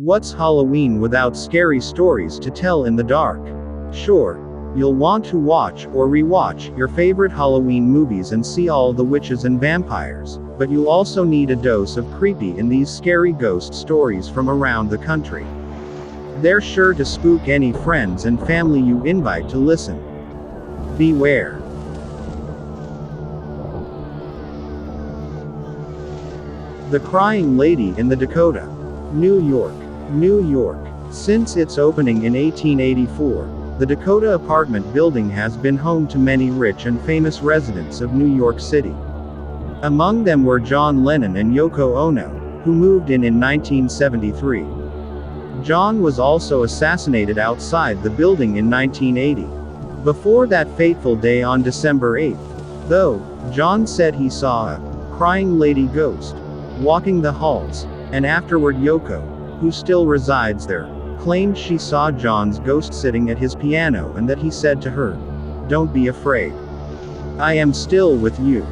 What's Halloween without scary stories to tell in the dark? Sure, you'll want to watch or rewatch your favorite Halloween movies and see all the witches and vampires, but you'll also need a dose of creepy in these scary ghost stories from around the country. They're sure to spook any friends and family you invite to listen. Beware. The Crying Lady in the Dakota. New York. New York. Since its opening in 1884, the Dakota apartment building has been home to many rich and famous residents of New York City. Among them were John Lennon and Yoko Ono, who moved in 1973. John was also assassinated outside the building in 1980. Before that fateful day on December 8, though, John said he saw a crying lady ghost walking the halls, and afterward Yoko, who still resides there, claimed she saw John's ghost sitting at his piano and that he said to her, "Don't be afraid. I am still with you."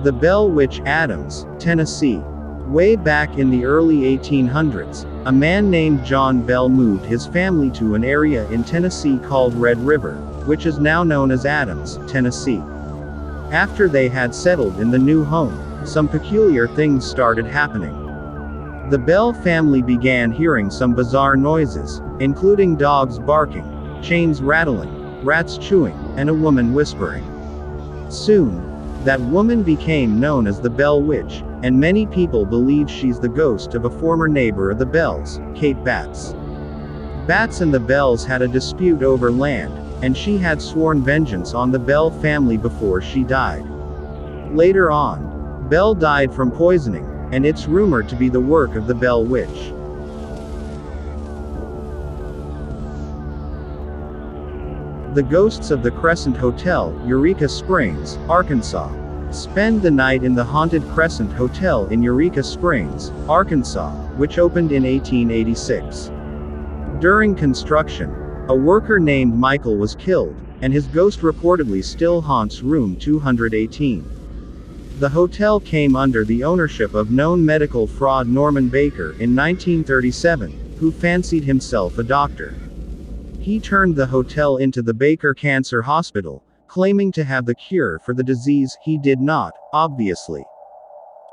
The Bell Witch, Adams, Tennessee. Way back in the early 1800s, a man named John Bell moved his family to an area in Tennessee called Red River, which is now known as Adams, Tennessee. After they had settled in the new home, some peculiar things started happening. The Bell family began hearing some bizarre noises, including dogs barking, chains rattling, rats chewing, and a woman whispering. Soon, that woman became known as the Bell Witch, and many people believe she's the ghost of a former neighbor of the Bells, Kate Batts. Batts and the Bells had a dispute over land, and she had sworn vengeance on the Bell family before she died. Later on, Bell died from poisoning, and it's rumored to be the work of the Bell Witch. The ghosts of the Crescent Hotel, Eureka Springs, Arkansas. Spend the night in the haunted Crescent Hotel in Eureka Springs, Arkansas, which opened in 1886. During construction, a worker named Michael was killed, and his ghost reportedly still haunts room 218. The hotel came under the ownership of known medical fraud Norman Baker in 1937, who fancied himself a doctor. He turned the hotel into the Baker Cancer Hospital, claiming to have the cure for the disease. He did not, obviously.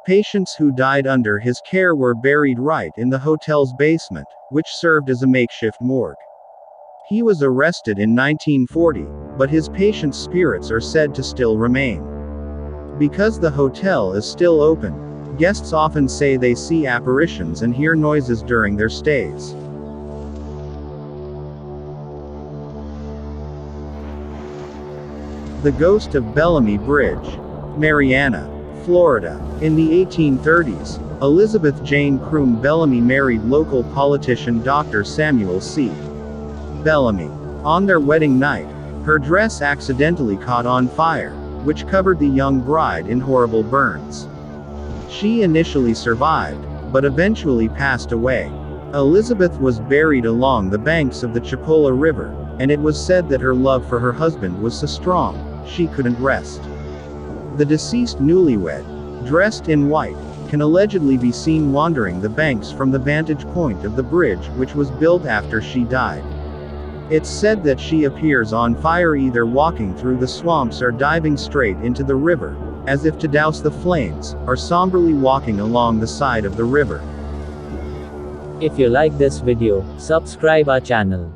Patients who died under his care were buried right in the hotel's basement, which served as a makeshift morgue. He was arrested in 1940, but his patients' spirits are said to still remain. Because the hotel is still open, guests often say they see apparitions and hear noises during their stays. The Ghost of Bellamy Bridge. Marianna, Florida. In the 1830s, Elizabeth Jane Croom Bellamy married local politician Dr. Samuel C. Bellamy. On their wedding night, her dress accidentally caught on fire, which covered the young bride in horrible burns. She initially survived, but eventually passed away. Elizabeth was buried along the banks of the Chipola River, and it was said that her love for her husband was so strong, she couldn't rest. The deceased newlywed, dressed in white, can allegedly be seen wandering the banks from the vantage point of the bridge, which was built after she died. It's said that she appears on fire, either walking through the swamps or diving straight into the river, as if to douse the flames, or somberly walking along the side of the river. If you like this video, subscribe our channel.